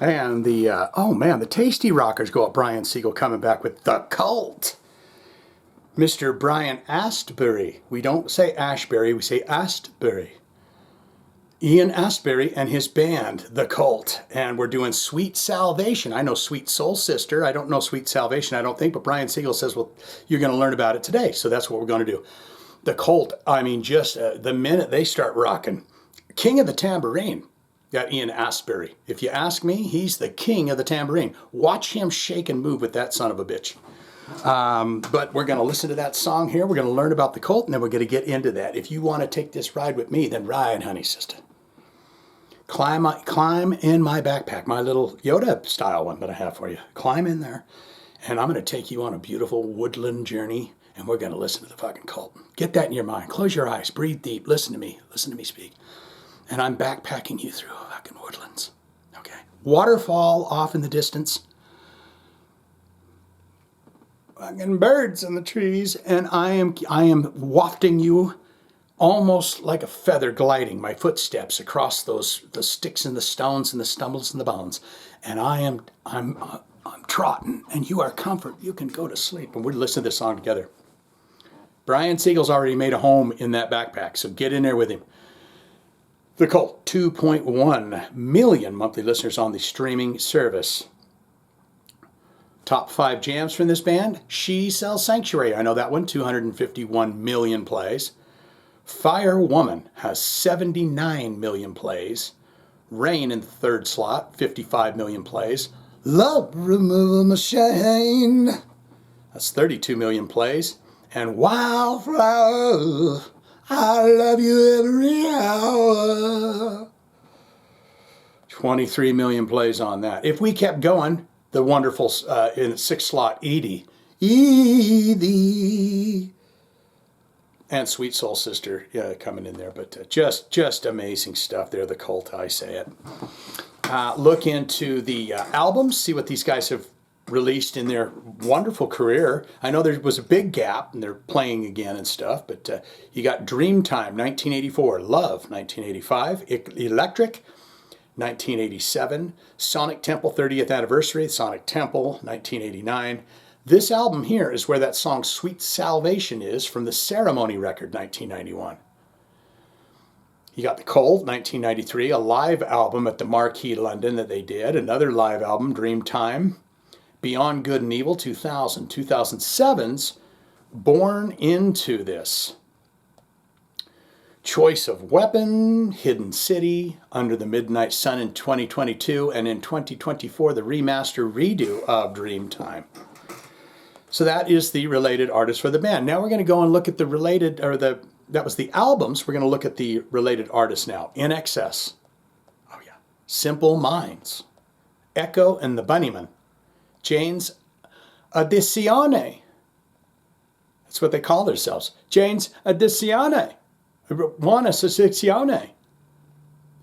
And the, oh man, the Tasty Rockers go up. Brian Siegel coming back with The Cult. Mr. Brian ASTbury. We don't say Ashbury, we say ASTbury. Ian ASTbury and his band, The Cult. And we're doing Sweet Salvation. I know Sweet Soul Sister. I don't know Sweet Salvation, I don't think, but Brian Siegel says, well, you're going to learn about it today. So that's what we're going to do. The Cult, I mean, just the minute they start rocking. King of the Tambourine, got Ian ASTbury. If you ask me, he's the king of the tambourine. Watch him shake and move with that son of a bitch. But we're going to listen to that song here. We're going to learn about the Cult, and then we're going to get into that. If you want to take this ride with me, then ride, honey sister. Climb in my backpack, my little Yoda style one that I have for you. Climb in there, and I'm going to take you on a beautiful woodland journey, and we're going to listen to the fucking Cult. Get that in your mind. Close your eyes. Breathe deep. Listen to me. Listen to me speak. And I'm backpacking you through fucking woodlands. Okay. Waterfall off in the distance. Fucking birds in the trees, and I am wafting you almost like a feather gliding my footsteps across the sticks and the stones and the stumbles and the bones. And I'm trotting, and you are comfort. You can go to sleep, and we'll listen to this song together. Brian Siegel's already made a home in that backpack, so get in there with him. The Cult, 2.1 million monthly listeners on the streaming service. Top 5 jams from this band. She Sells Sanctuary. I know that one. 251 million plays. Fire Woman has 79 million plays. Rain in the third slot. 55 million plays. Love Removal Machine. That's 32 million plays. And Wildflower. I love you every hour. 23 million plays on that. If we kept going, the wonderful in 6th slot, Edie, and Sweet Soul Sister coming in there, but just amazing stuff there. The Cult, I say it. Look into the albums, see what these guys have released in their wonderful career. I know there was a big gap, and they're playing again and stuff, but you got Dreamtime, 1984, Love, 1985, Electric, 1987, Sonic Temple 30th Anniversary, Sonic Temple, 1989. This album here is where that song Sweet Salvation is from the Ceremony record, 1991. You got The Cult, 1993, a live album at the Marquee London that they did, another live album, Dreamtime, Beyond Good and Evil, 2000, 2007's Born Into This. Choice of Weapon, Hidden City, Under the Midnight Sun in 2022, and in 2024, the remaster redo of Dreamtime. So that is the related artist for the band. Now we're going to go and look at the related, that was the albums. We're going to look at the related artists now. In Excess. Oh yeah. Simple Minds. Echo and the Bunnymen. Jane's Addizione. That's what they call themselves. Jane's Addizione. Buona Associazione.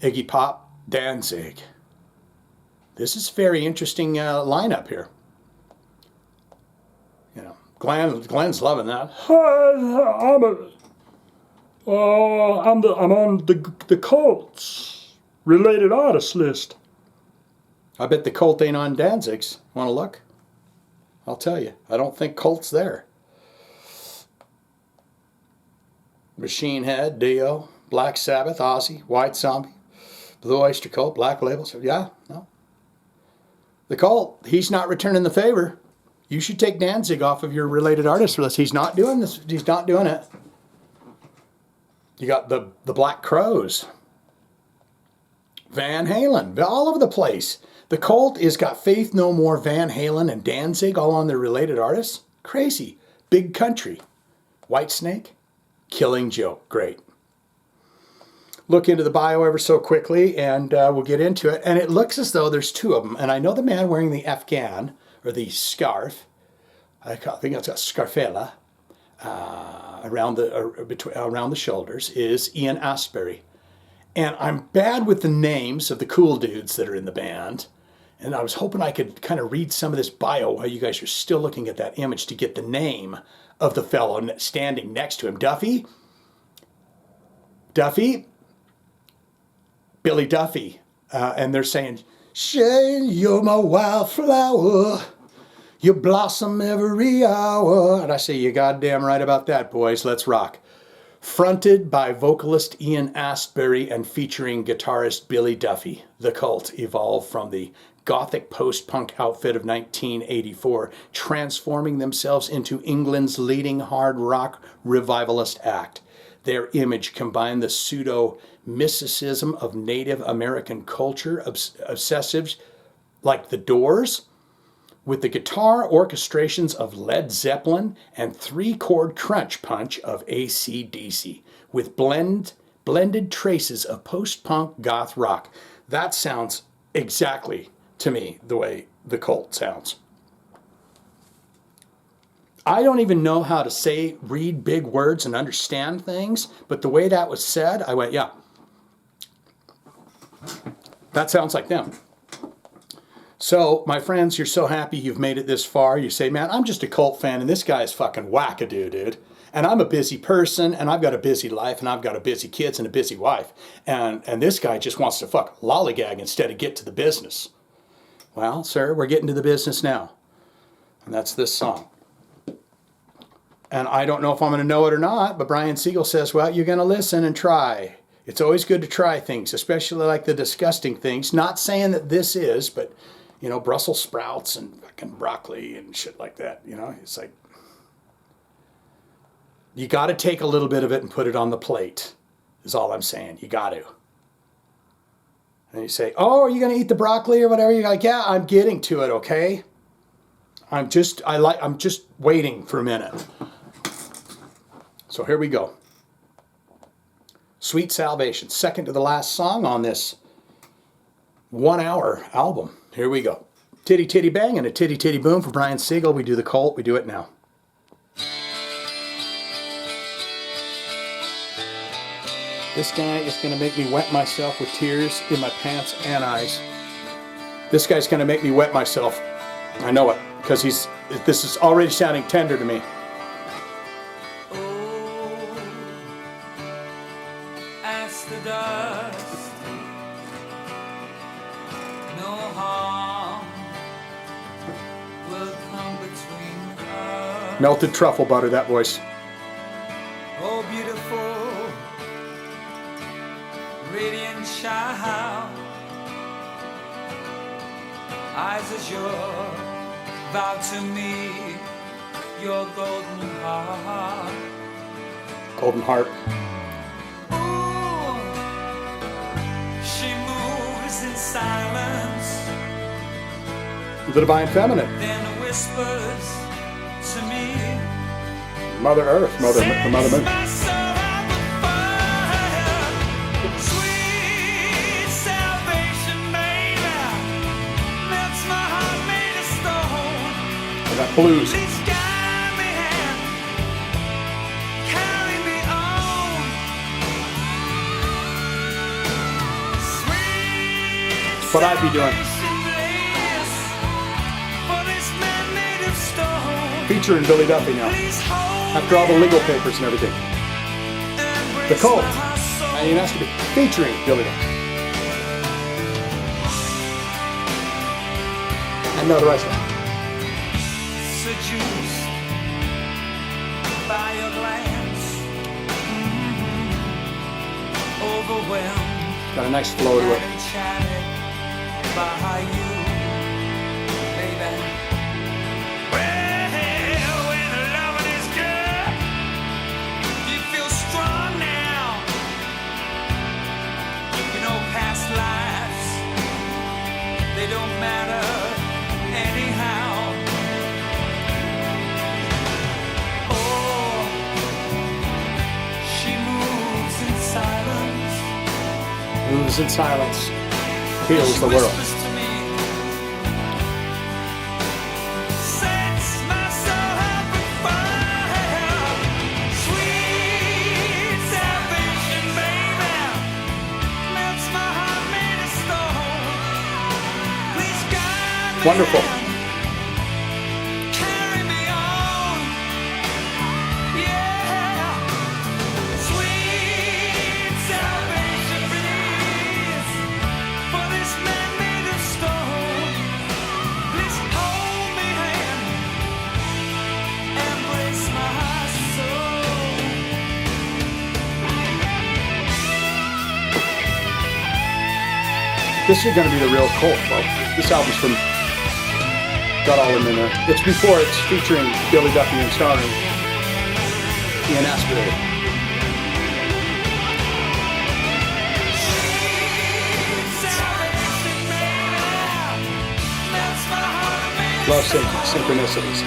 Iggy Pop, Danzig. This is a very interesting lineup here. You know, Glenn's loving that. I'm on the Cult's related artist list. I bet the Cult ain't on Danzig's. Want to look? I'll tell you. I don't think Cult's there. Machine Head, Dio, Black Sabbath, Ozzy, White Zombie, Blue Oyster Cult, Black Label. So yeah, no. The Cult, he's not returning the favor. You should take Danzig off of your related artist list. He's not doing this. He's not doing it. You got the Black Crowes, Van Halen, all over the place. The Cult has got Faith No More, Van Halen, and Danzig all on their related artists. Crazy. Big Country, Whitesnake, Killing Joke. Great. Look into the bio ever so quickly, and we'll get into it. And it looks as though there's 2 of them. And I know the man wearing the Afghan, or the scarf, I think it's a scarfella, around the shoulders, is Ian ASTbury. And I'm bad with the names of the cool dudes that are in the band. And I was hoping I could kind of read some of this bio while you guys are still looking at that image to get the name of the fellow standing next to him. Duffy, Billy Duffy. And they're saying, Shane, you're my wildflower. You blossom every hour. And I say, you goddamn right about that, boys. Let's rock. Fronted by vocalist Ian ASTbury and featuring guitarist Billy Duffy, The Cult evolved from the gothic post-punk outfit of 1984, transforming themselves into England's leading hard rock revivalist act. Their image combined the pseudo-mysticism of Native American culture, obsessives like The Doors, with the guitar orchestrations of Led Zeppelin and three-chord crunch punch of AC/DC, with blended traces of post-punk goth rock. That sounds exactly, to me, the way The Cult sounds. I don't even know how to read big words and understand things, but the way that was said, I went, yeah, that sounds like them. So, my friends, you're so happy you've made it this far. You say, man, I'm just a Cult fan, and this guy's fucking wackadoo, dude. And I'm a busy person, and I've got a busy life, and I've got a busy kids and a busy wife. And this guy just wants to fuck lollygag instead of get to the business. Well, sir, we're getting to the business now. And that's this song. And I don't know if I'm going to know it or not, but Brian Siegel says, well, you're going to listen and try. It's always good to try things, especially like the disgusting things. Not saying that this is, but... you know, Brussels sprouts and fucking broccoli and shit like that. You know, it's like, you got to take a little bit of it and put it on the plate, is all I'm saying. You got to. And you say, oh, are you going to eat the broccoli or whatever? You're like, yeah, I'm getting to it, okay? I'm just waiting for a minute. So here we go. Sweet Salvation, second to the last song on this 1 hour album. Here we go. Titty titty bang and a titty titty boom for Brian Siegel. We do The Cult. We do it now. This guy is going to make me wet myself with tears in my pants and eyes. This guy's going to make me wet myself. I know it, because this is already sounding tender to me. Oh, as the dust, no harm will come between us. Melted truffle butter, that voice. Oh, beautiful, radiant child, eyes azure, vow to me your golden heart. Golden heart. Ooh, she moves in silence, The Divine Feminine. then whispers to me, Mother Earth, the Mother Moon. my soul on fire, sweet salvation, baby, melts my heart made of stone. And that blues. Please guide me and carry me on. Sweet That's what I'd be doing. salvation bliss for this man made of stone. Featuring Billy Duffy now. Please hold After all the legal papers and everything. and The Cult. my soul. Ian ASTbury. Featuring Billy Duffy. And know the rest of it. Seduced by your glance, overwhelmed Got a nice flow to it. and enchanted by you, baby. Well, when loving is good, you feel strong now. You know past lives, they don't matter anyhow. Oh, she moves in silence, Moves in silence. Heals the world. whispers to me, sets my soul up on fire. Sweet salvation, baby, melts my heart made of stone. Please guide me Wonderful. and carry me on. Yeah, sweet salvation, please, for this man made of stone. This is going to be the real cult, folks. This album's from, got all of them in there. It's before it's featuring Billy Duffy and starring Ian ASTbury. Love synchronicities.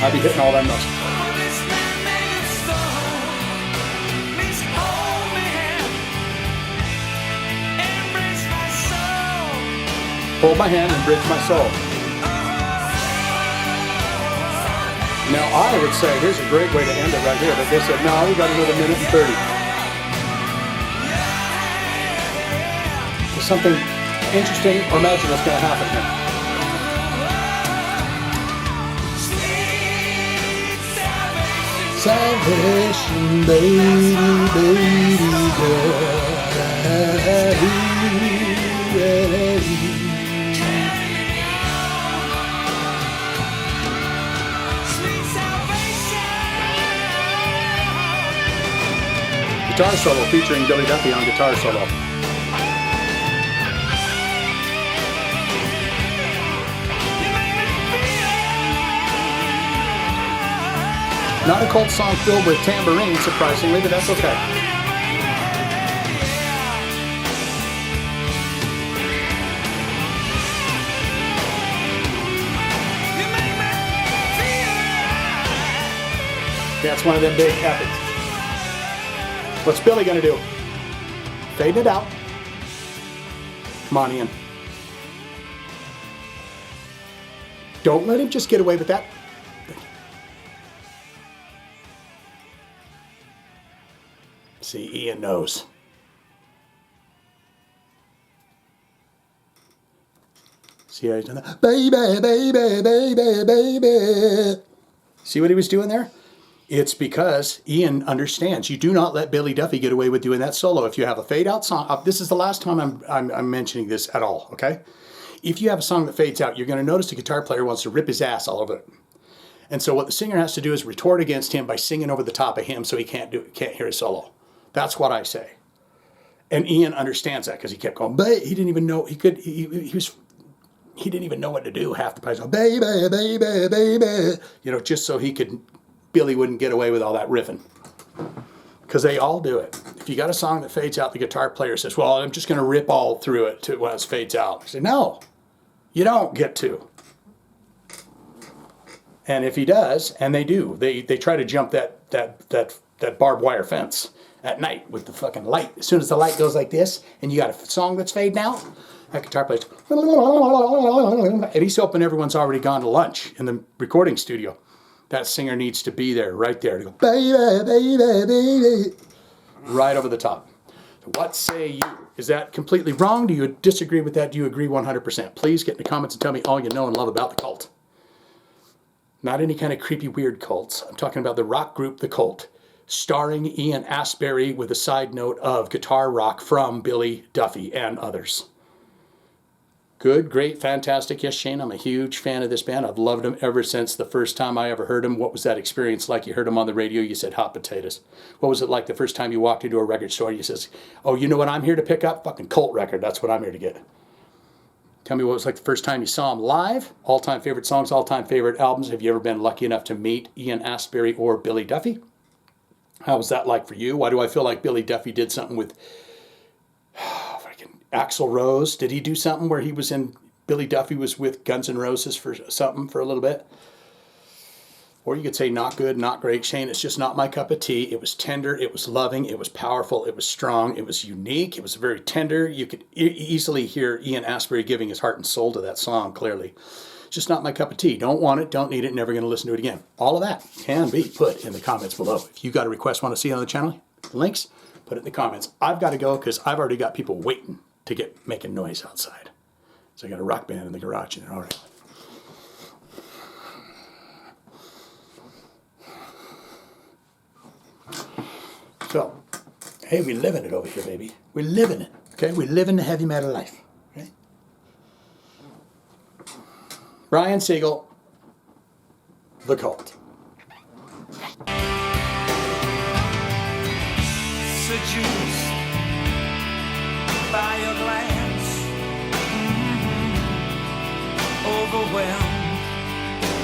I'll be hitting all them notes. Hold my hand and bridge my soul. Now I would say, here's a great way to end it right here, but they said, no, we got another minute and 30. There's something interesting or magical that's going to happen here. Salvation, baby, baby Guitar solo featuring Billy Duffy on guitar solo. Not a cult song filled with tambourine, surprisingly, but that's okay. That's one of them big epics. What's Billy gonna do? Fade it out. Come on, Ian. Don't let him just get away with that. See, Ian knows. See how he's done that? Baby, baby, baby, baby. See what he was doing there? It's because Ian understands. You do not let Billy Duffy get away with doing that solo. If you have a fade out song, this is the last time I'm mentioning this at all, okay? If you have a song that fades out, you're going to notice the guitar player wants to rip his ass all over it. And so what the singer has to do is retort against him by singing over the top of him so he can't hear his solo. That's what I say. And Ian understands that because he kept going, but he didn't even know he didn't even know what to do half the time. Baby, baby, baby, you know, just so Billy wouldn't get away with all that riffing. Because they all do it. If you got a song that fades out, the guitar player says, well, I'm just going to rip all through it when it fades out. I say, no, you don't get to. And if he does, and they do, they try to jump that barbed wire fence at night with the fucking light. As soon as the light goes like this, and you got a song that's fading out, that guitar player, and he's hoping everyone's already gone to lunch in the recording studio. That singer needs to be there, right there, to go, baby, baby, baby, right over the top. What say you? Is that completely wrong? Do you disagree with that? Do you agree 100%? Please get in the comments and tell me all you know and love about the Cult. Not any kind of creepy, weird cults. I'm talking about the rock group, The Cult, starring Ian ASTbury with a side note of guitar rock from Billy Duffy and others. Good, great, fantastic. Yes, Shane, I'm a huge fan of this band. I've loved them ever since the first time I ever heard them. What was that experience like? You heard them on the radio, you said hot potatoes. What was it like the first time you walked into a record store and you says, oh, you know what I'm here to pick up? Fucking Cult record. That's what I'm here to get. Tell me what it was like the first time you saw them live. All-time favorite songs, all-time favorite albums. Have you ever been lucky enough to meet Ian ASTbury or Billy Duffy? How was that like for you? Why do I feel like Billy Duffy did something with Axl Rose? Did he do something where he was in, Billy Duffy was with Guns N' Roses for something for a little bit? Or you could say not good, not great. Shane, it's just not my cup of tea. It was tender, it was loving, it was powerful, it was strong, it was unique, it was very tender. You could easily hear Ian ASTbury giving his heart and soul to that song, clearly. Just not my cup of tea. Don't want it, don't need it, never going to listen to it again. All of that can be put in the comments below. If you got a request, want to see it on the channel, links, put it in the comments. I've got to go because I've already got people waiting to get making noise outside. So I got a rock band in the garage and they're all right. So, hey, we live in it over here, baby. We live in it, okay? We live in the heavy metal life, okay? Brian Siegel, The Cult. Seduced by your glance, overwhelmed